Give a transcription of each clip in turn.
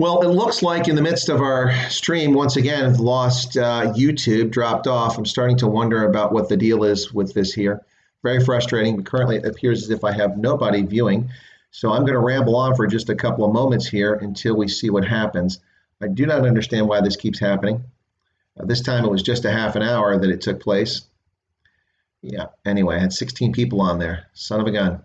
Well, it looks like in the midst of our stream, once again, lost YouTube, dropped off. I'm starting to wonder about what the deal is with this here. Very frustrating, but currently it appears as if I have nobody viewing. So I'm going to ramble on for just a couple of moments here until we see what happens. I do not understand why this keeps happening. This time it was just a half an hour that it took place. Yeah, anyway, I had 16 people on there. Son of a gun.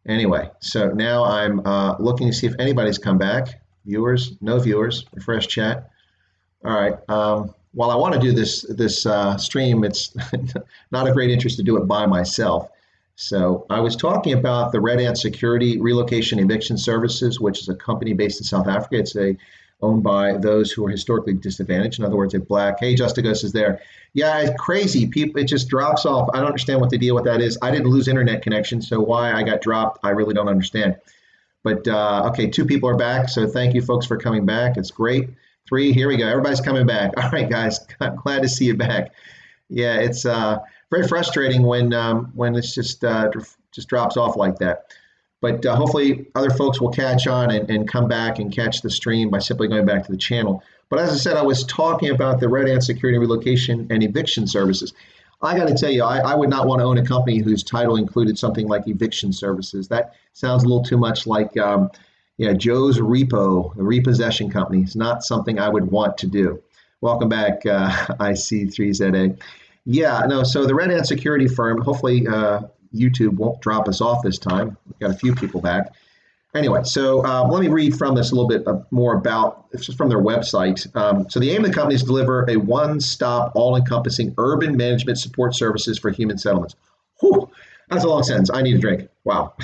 Anyway, so now I'm looking to see if anybody's come back. Viewers, no viewers, refresh chat. All right. While I want to do this stream, it's not of great interest to do it by myself. So I was talking about the Red Ant Security Relocation Eviction Services, which is a company based in South Africa. It's owned by those who are historically disadvantaged. In other words, a black. Hey, Justigos is there. Yeah, it's crazy. People, it just drops off. I don't understand what the deal with that is. I didn't lose internet connection, so why I got dropped, I really don't understand. But okay, 2 people are back, so thank you folks for coming back. It's great. 3, here we go. Everybody's coming back. All right, guys, I'm glad to see you back. Yeah, it's very frustrating when it's just drops off like that. But hopefully other folks will catch on and come back and catch the stream by simply going back to the channel. But as I said, I was talking about the Red Ant Security Relocation and Eviction Services. I got to tell you, I would not want to own a company whose title included something like eviction services. That sounds a little too much like Joe's Repo, the repossession company. It's not something I would want to do. Welcome back, IC3ZA. Yeah, no, so the Red Ant Security firm, hopefully YouTube won't drop us off this time. We've got a few people back. Anyway, so let me read from this a little bit more about, it's just from their website. So the aim of the company is to deliver a one-stop, all-encompassing urban management support services for human settlements. Whew, that's a long sentence. I need a drink. Wow.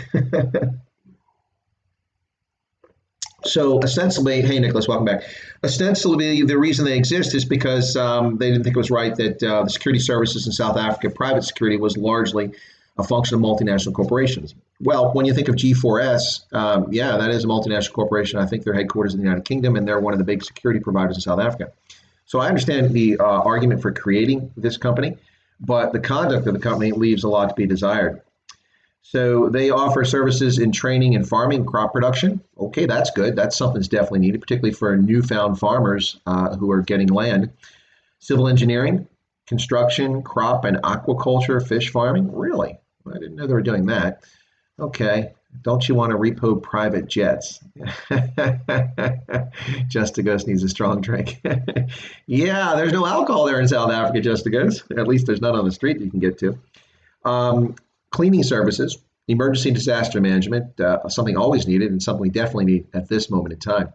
So ostensibly, hey, Nicholas, welcome back. Ostensibly, the reason they exist is because they didn't think it was right that the security services in South Africa, private security, was largely a function of multinational corporations. Well, when you think of G4S, yeah, that is a multinational corporation. I think their headquarters in the United Kingdom, and they're one of the big security providers in South Africa. So I understand the argument for creating this company, but the conduct of the company leaves a lot to be desired. So they offer services in training and farming, crop production. Okay, that's good. That's something that's definitely needed, particularly for newfound farmers who are getting land. Civil engineering, construction, crop and aquaculture, fish farming. Really? I didn't know they were doing that. Okay. Don't you want to repo private jets? Justigos needs a strong drink. Yeah, there's no alcohol there in South Africa, Justigos. At least there's none on the street you can get to. Cleaning services, emergency disaster management, something always needed and something we definitely need at this moment in time,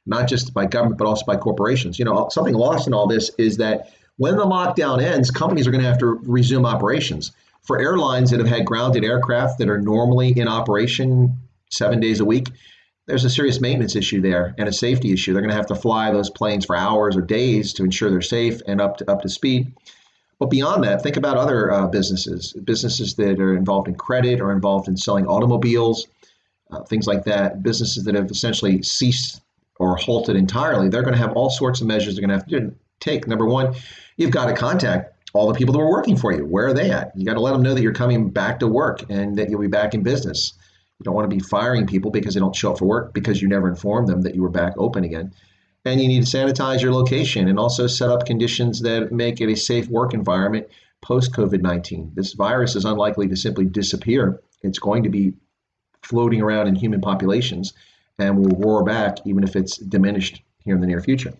not just by government, but also by corporations. You know, something lost in all this is that when the lockdown ends, companies are going to have to resume operations. For airlines that have had grounded aircraft that are normally in operation 7 days a week, there's a serious maintenance issue there and a safety issue. They're going to have to fly those planes for hours or days to ensure they're safe and up to speed. But beyond that, think about other businesses that are involved in credit or involved in selling automobiles, things like that, businesses that have essentially ceased or halted entirely. They're going to have all sorts of measures they're going to have to take. Number one, you've got to contact all the people that were working for you. Where are they at? You got to let them know that you're coming back to work and that you'll be back in business. You don't want to be firing people because they don't show up for work because you never informed them that you were back open again. And you need to sanitize your location and also set up conditions that make it a safe work environment post-COVID-19. This virus is unlikely to simply disappear. It's going to be floating around in human populations and will roar back even if it's diminished here in the near future.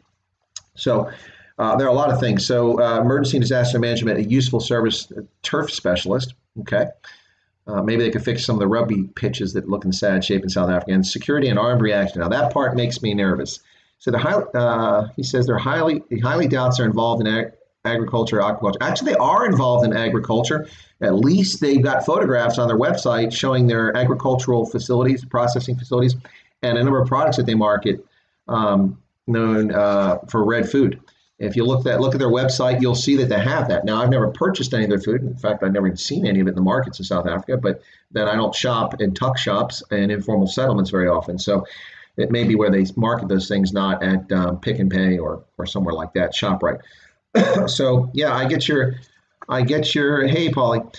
So there are a lot of things. So emergency and disaster management, a useful service, a turf specialist, okay. Maybe they could fix some of the rugby pitches that look in sad shape in South Africa. And security and armed reaction. Now that part makes me nervous. So he says he highly doubts they're involved in agriculture, aquaculture. Actually, they are involved in agriculture. At least they've got photographs on their website showing their agricultural facilities, processing facilities, and a number of products that they market known for red food. If you look at their website, you'll see that they have that. Now, I've never purchased any of their food. In fact, I've never even seen any of it in the markets in South Africa, but then I don't shop in tuck shops and informal settlements very often. So it may be where they market those things, not at Pick and Pay or somewhere like that, ShopRite. So yeah, I get your, hey, Paulie,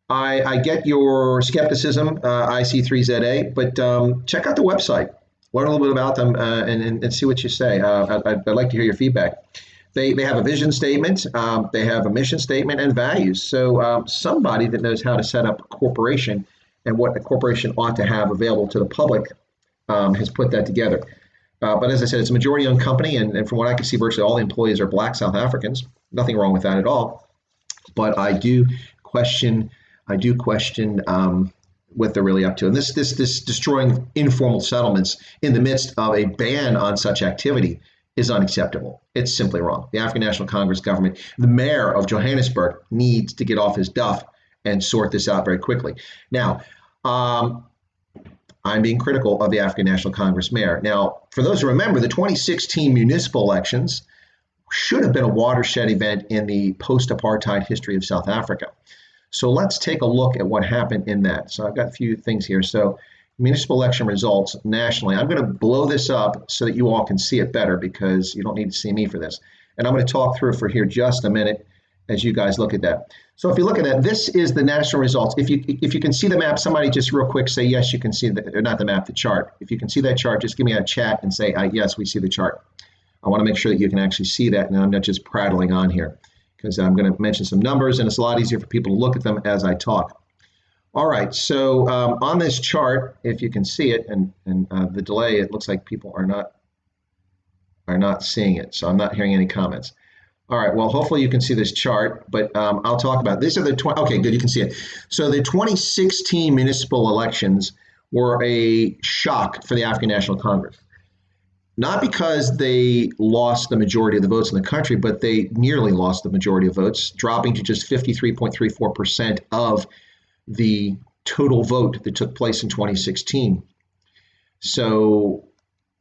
I get your skepticism, IC3ZA, but check out the website. learn a little bit about them and see what you say. I'd like to hear your feedback. They have a vision statement, they have a mission statement, and values. So somebody that knows how to set up a corporation and what a corporation ought to have available to the public has put that together. But as I said, it's a majority-owned company, and from what I can see, virtually all the employees are Black South Africans. Nothing wrong with that at all. But I do question. What they're really up to, and this destroying informal settlements in the midst of a ban on such activity is unacceptable. It's simply wrong. The African National Congress government, the mayor of Johannesburg, needs to get off his duff and sort this out very quickly. Now, I'm being critical of the African National Congress mayor. Now, for those who remember, the 2016 municipal elections should have been a watershed event in the post-apartheid history of South Africa. So let's take a look at what happened in that. So I've got a few things here. So municipal election results nationally. I'm going to blow this up so that you all can see it better because you don't need to see me for this. And I'm going to talk through it for here just a minute as you guys look at that. So if you look at that, this is the national results. If you can see the map, somebody just real quick say yes, you can see the, or not the map, the chart. If you can see that chart, just give me a chat and say yes, we see the chart. I want to make sure that you can actually see that, and I'm not just prattling on here, because I'm going to mention some numbers, and it's a lot easier for people to look at them as I talk. All right, so on this chart, if you can see it, and the delay, it looks like people are not seeing it, so I'm not hearing any comments. All right, well, hopefully you can see this chart, but I'll talk about it. These are the okay, good, you can see it. So the 2016 municipal elections were a shock for the African National Congress. Not because they lost the majority of the votes in the country, but they nearly lost the majority of votes, dropping to just 53.34% of the total vote that took place in 2016. So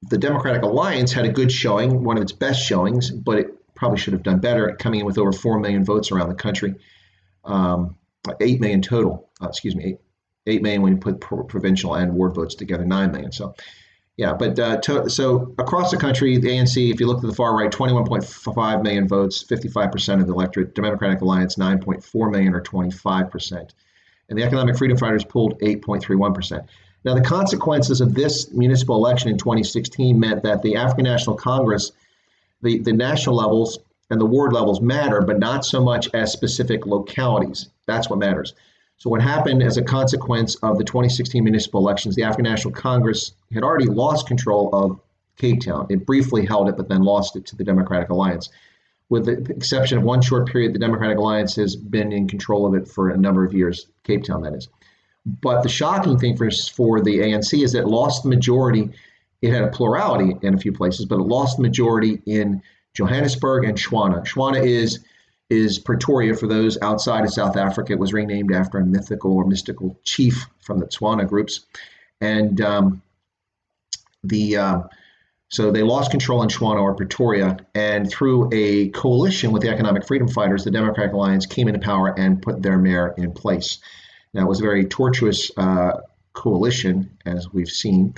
the Democratic Alliance had a good showing, one of its best showings, but it probably should have done better, coming in with over 4 million votes around the country, 8 million total, 8 million when you put provincial and ward votes together, 9 million. So yeah, but so across the country, the ANC, if you look to the far right, 21.5 million votes, 55% of the electorate. Democratic Alliance, 9.4 million or 25%. And the Economic Freedom Fighters pulled 8.31%. Now, the consequences of this municipal election in 2016 meant that the African National Congress, the national levels and the ward levels matter, but not so much as specific localities. That's what matters. So what happened as a consequence of the 2016 municipal elections, the African National Congress had already lost control of Cape Town. It briefly held it, but then lost it to the Democratic Alliance. With the exception of one short period, the Democratic Alliance has been in control of it for a number of years, Cape Town, that is. But the shocking thing for the ANC is that it lost the majority. It had a plurality in a few places, but it lost the majority in Johannesburg and Tshwane. Tshwane is Pretoria for those outside of South Africa. It was renamed after a mythical or mystical chief from the Tswana groups. And so they lost control in Tshwane or Pretoria, and through a coalition with the Economic Freedom Fighters, the Democratic Alliance came into power and put their mayor in place. Now, it was a very tortuous coalition, as we've seen.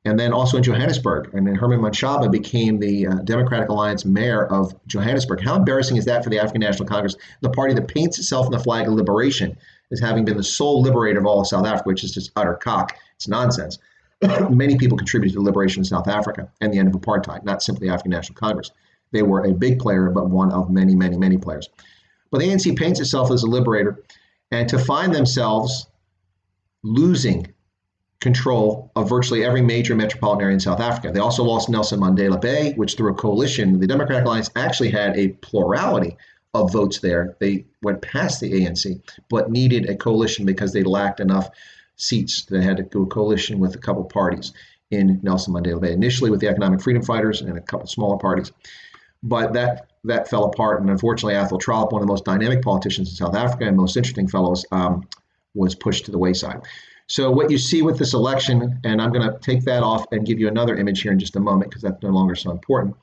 And then also in Johannesburg, and then Herman Mashaba became the Democratic Alliance mayor of Johannesburg. How embarrassing is that for the African National Congress, the party that paints itself in the flag of liberation as having been the sole liberator of all of South Africa, which is just utter cock. It's nonsense. Many people contributed to the liberation of South Africa and the end of apartheid, not simply African National Congress. They were a big player, but one of many, many, many players. But the ANC paints itself as a liberator, and to find themselves losing control of virtually every major metropolitan area in South Africa. They also lost Nelson Mandela Bay, which through a coalition, the Democratic Alliance actually had a plurality of votes there. They went past the ANC, but needed a coalition because they lacked enough seats. They had to do a coalition with a couple parties in Nelson Mandela Bay, initially with the Economic Freedom Fighters and a couple smaller parties. But that fell apart, and unfortunately, Athol Trollip, one of the most dynamic politicians in South Africa and most interesting fellows, was pushed to the wayside. So what you see with this election, and I'm going to take that off and give you another image here in just a moment because that's no longer so important.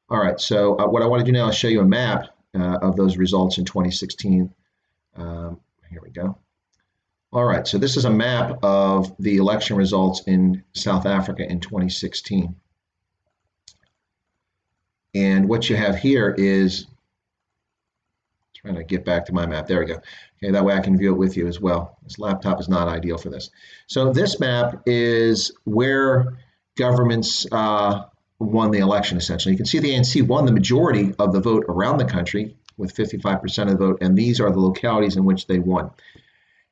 All right, so what I want to do now is show you a map of those results in 2016. Here we go. All right, so this is a map of the election results in South Africa in 2016. And what you have here is, trying to get back to my map. There we go. Okay, that way I can view it with you as well. This laptop is not ideal for this. So this map is where governments won the election, essentially. You can see the ANC won the majority of the vote around the country with 55% of the vote, and these are the localities in which they won.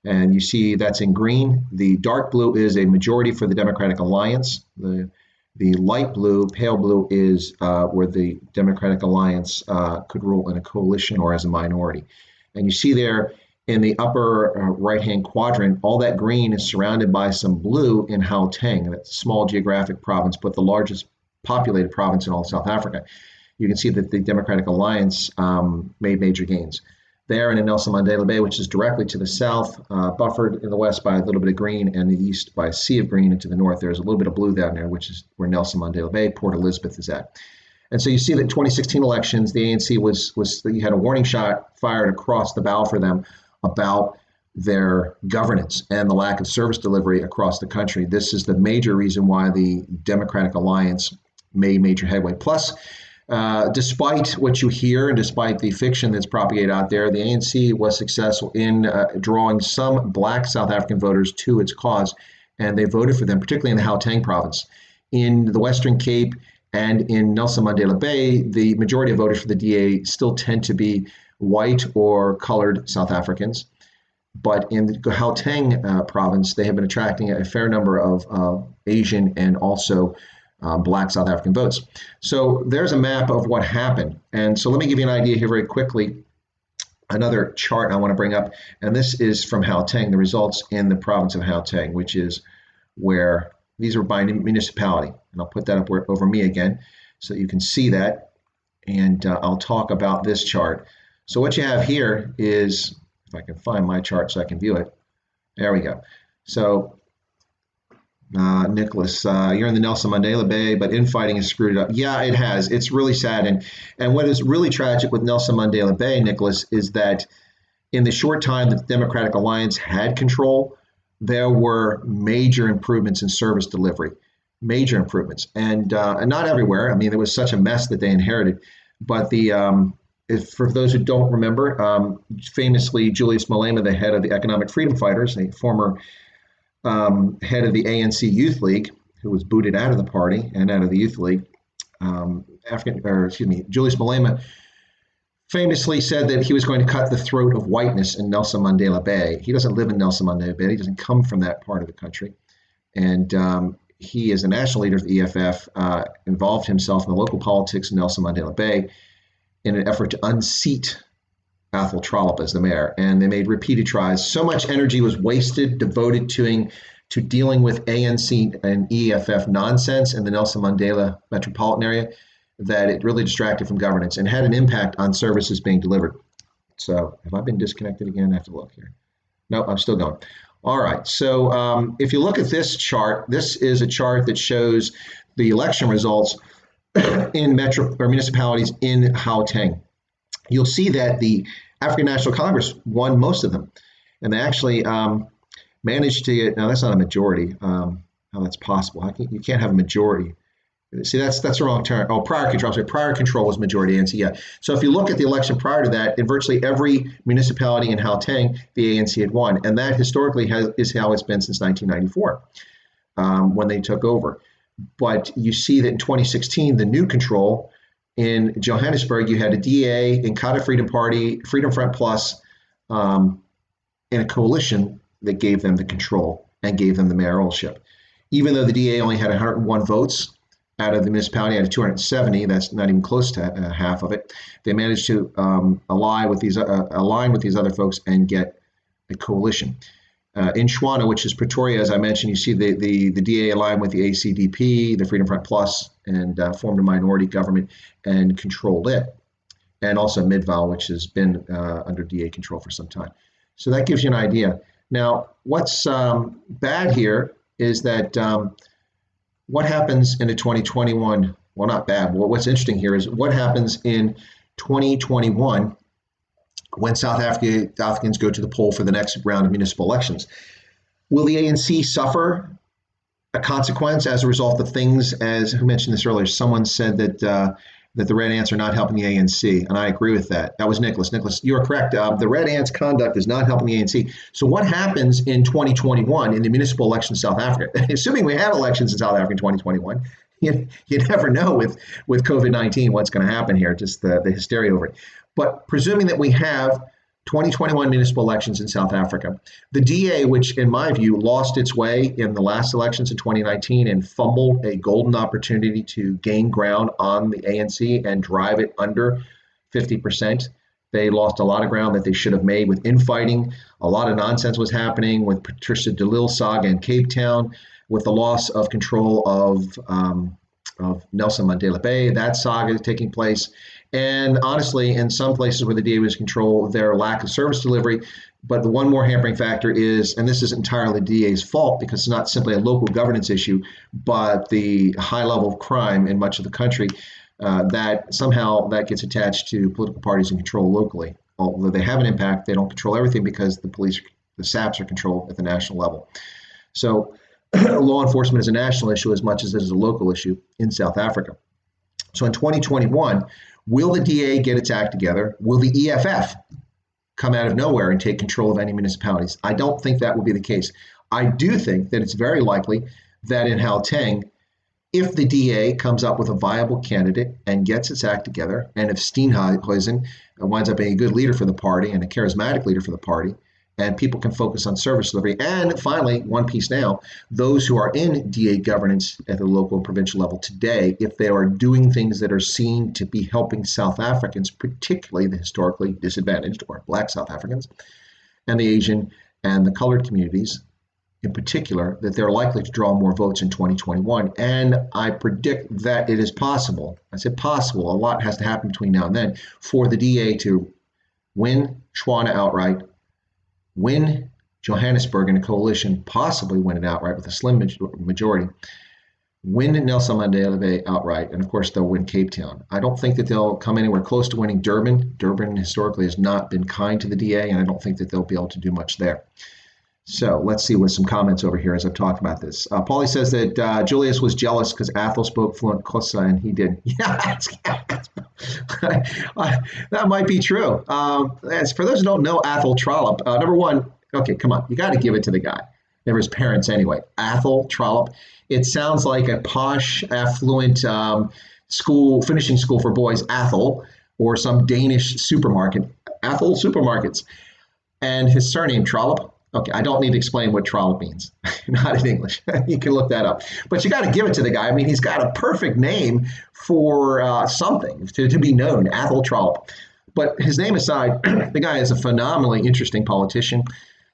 And you see that's in green. The dark blue is a majority for the Democratic Alliance. The light blue, pale blue, is where the Democratic Alliance could rule in a coalition or as a minority. And you see there in the upper right-hand quadrant, all that green is surrounded by some blue in Gauteng. That's a small geographic province, but the largest populated province in all of South Africa. You can see that the Democratic Alliance made major gains. There and in Nelson Mandela Bay, which is directly to the south, buffered in the west by a little bit of green, and the east by a sea of green, and to the north there's a little bit of blue down there, which is where Nelson Mandela Bay, Port Elizabeth is at. And so you see that 2016 elections, the ANC you had a warning shot fired across the bow for them about their governance and the lack of service delivery across the country. This is the major reason why the Democratic Alliance made major headway. Plus, despite what you hear and despite the fiction that's propagated out there, the ANC was successful in drawing some black South African voters to its cause, and they voted for them, particularly in the Gauteng province. In the Western Cape and in Nelson Mandela Bay, the majority of voters for the DA still tend to be white or colored South Africans. But in the Gauteng province, they have been attracting a fair number of Asian and also black South African votes. So there's a map of what happened. And so let me give you an idea here very quickly. Another chart I want to bring up, and this is from Gauteng, the results in the province of Gauteng, which is where these are by municipality. And I'll put that up over me again so you can see that. And I'll talk about this chart. So what you have here is, if I can find my chart so I can view it. There we go. So Nicholas, you're in the Nelson Mandela Bay, but infighting has screwed it up. Yeah, it has. It's really sad. And what is really tragic with Nelson Mandela Bay, Nicholas, is that in the short time that the Democratic Alliance had control, there were major improvements in service delivery, major improvements. And not everywhere. I mean, there was such a mess that they inherited. But for those who don't remember, famously, Julius Malema, the head of the Economic Freedom Fighters, a former head of the ANC Youth League, who was booted out of the party and out of the Youth League, Julius Malema famously said that he was going to cut the throat of whiteness in Nelson Mandela Bay. He doesn't live in Nelson Mandela Bay. He doesn't come from that part of the country. And he, as a national leader of the EFF, involved himself in the local politics in Nelson Mandela Bay in an effort to unseat Athol Trollip as the mayor, and they made repeated tries. So much energy was wasted, devoted to dealing with ANC and EFF nonsense in the Nelson Mandela metropolitan area, that it really distracted from governance and had an impact on services being delivered. So have I been disconnected again? I have to look here. No, I'm still going. All right. So if you look at this chart, this is a chart that shows the election results in municipalities in Gauteng. You'll see that the African National Congress won most of them. And they actually managed to get, now that's not a majority, how that's possible. You can't have a majority. See, that's the wrong term. Oh, prior control. Sorry, prior control was majority ANC, yeah. So if you look at the election prior to that, in virtually every municipality in Gauteng, the ANC had won. And that historically is how it's been since 1994, when they took over. But you see that in 2016, the new control, in Johannesburg, you had a DA, Inkatha Freedom Party, Freedom Front Plus, in a coalition that gave them the control and gave them the mayoralship. Even though the DA only had 101 votes out of the municipality out of 270, that's not even close to half of it, they managed to align with these other folks and get a coalition. In Shwana, which is Pretoria, as I mentioned, you see the DA aligned with the ACDP, the Freedom Front Plus, and formed a minority government and controlled it. And also Midvaal, which has been under DA control for some time. So that gives you an idea. Now, what's bad here is that what happens in 2021, well, not bad, but what's interesting here is what happens in 2021 when South Africans go to the poll for the next round of municipal elections. Will the ANC suffer a consequence as a result of things, as who mentioned this earlier? Someone said that that the red ants are not helping the ANC, and I agree with that. That was Nicholas. Nicholas, you are correct. The red ants' conduct is not helping the ANC. So what happens in 2021 in the municipal election in South Africa? Assuming we have elections in South Africa in 2021, you never know with COVID-19 what's going to happen here, just the hysteria over it. But presuming that we have 2021 municipal elections in South Africa. The DA, which in my view lost its way in the last elections in 2019 and fumbled a golden opportunity to gain ground on the ANC and drive it under 50%. They lost a lot of ground that they should have made with infighting. A lot of nonsense was happening with Patricia de Lille saga in Cape Town, with the loss of control of Nelson Mandela Bay, that saga is taking place. And honestly, in some places where the DA was control, their lack of service delivery. But the one more hampering factor is, and this is entirely the DA's fault because it's not simply a local governance issue, but the high level of crime in much of the country that somehow that gets attached to political parties in control locally. Although they have an impact, they don't control everything because the police, the SAPs are controlled at the national level. So law enforcement is a national issue as much as it is a local issue in South Africa. So in 2021, will the DA get its act together? Will the EFF come out of nowhere and take control of any municipalities? I don't think that will be the case. I do think that it's very likely that in Gauteng, if the DA comes up with a viable candidate and gets its act together, and if Steenhuisen winds up being a good leader for the party and a charismatic leader for the party, and people can focus on service delivery. And finally, one piece now, those who are in DA governance at the local and provincial level today, if they are doing things that are seen to be helping South Africans, particularly the historically disadvantaged or Black South Africans, and the Asian and the colored communities in particular, that they're likely to draw more votes in 2021. And I predict that it is possible, I said possible, a lot has to happen between now and then, for the DA to win Tshwane outright, win Johannesburg in a coalition, possibly win it outright with a slim majority, win Nelson Mandela Bay outright, and of course they'll win Cape Town. I don't think that they'll come anywhere close to winning Durban. Durban historically has not been kind to the DA, and I don't think that they'll be able to do much there. So let's see with some comments over here as I've talked about this. Paulie says that Julius was jealous because Athol spoke fluent Xhosa and he didn't. Yeah, that might be true. As for those who don't know Athol Trollop, number one, okay, come on, you got to give it to the guy. They were his parents anyway. Athol Trollop. It sounds like a posh, affluent school, finishing school for boys, Athol, or some Danish supermarket, Athol Supermarkets. And his surname, Trollop. Okay, I don't need to explain what Trollop means, not in English. You can look that up. But you got to give it to the guy. I mean, he's got a perfect name for something to be known, Athol Trollop. But his name aside, the guy is a phenomenally interesting politician.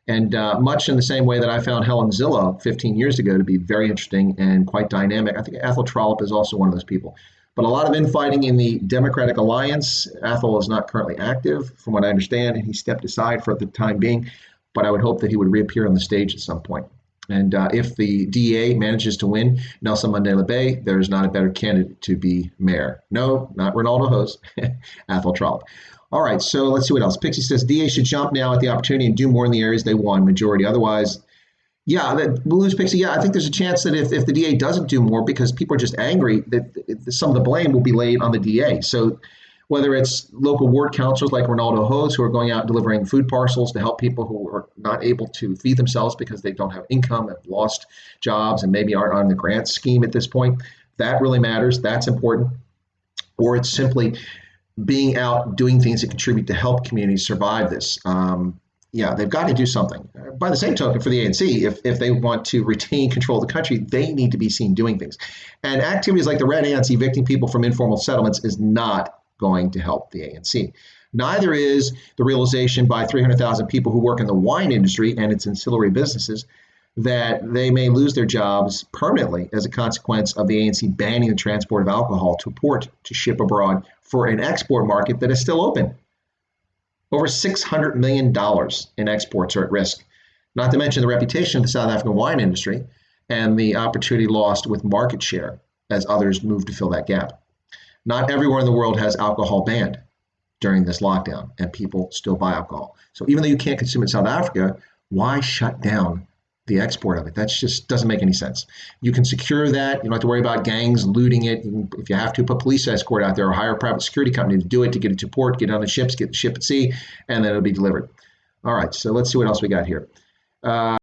And much in the same way that I found Helen Zillow 15 years ago to be very interesting and quite dynamic, I think Athol Trollop is also one of those people. But a lot of infighting in the Democratic Alliance. Athol is not currently active, from what I understand, and he stepped aside for the time being. But I would hope that he would reappear on the stage at some point. And if the DA manages to win Nelson Mandela Bay, there's not a better candidate to be mayor. No, not Ronaldo Hose, Athol Trollop. All right, so let's see what else. Pixie says DA should jump now at the opportunity and do more in the areas they won, majority. Otherwise, yeah, we'll lose Pixie. Yeah, I think there's a chance that if the DA doesn't do more because people are just angry, that some of the blame will be laid on the DA. So whether it's local ward councils like Ronaldo Hose who are going out delivering food parcels to help people who are not able to feed themselves because they don't have income, have lost jobs, and maybe aren't on the grant scheme at this point, that really matters. That's important. Or it's simply being out doing things that contribute to help communities survive this. Yeah, they've got to do something. By the same token, for the ANC, if they want to retain control of the country, they need to be seen doing things. And activities like the Red Ants evicting people from informal settlements is not going to help the ANC. Neither is the realization by 300,000 people who work in the wine industry and its ancillary businesses that they may lose their jobs permanently as a consequence of the ANC banning the transport of alcohol to port to ship abroad for an export market that is still open. Over $600 million in exports are at risk, not to mention the reputation of the South African wine industry and the opportunity lost with market share as others move to fill that gap. Not everywhere in the world has alcohol banned during this lockdown, and people still buy alcohol. So even though you can't consume it in South Africa, why shut down the export of it. That just doesn't make any sense. You can secure that. You don't have to worry about gangs looting it. If you have to, put police escort out there or hire a private security company to do it, to get it to port, get it on the ships, get the ship at sea, and then it'll be delivered. All right, so let's see what else we got here.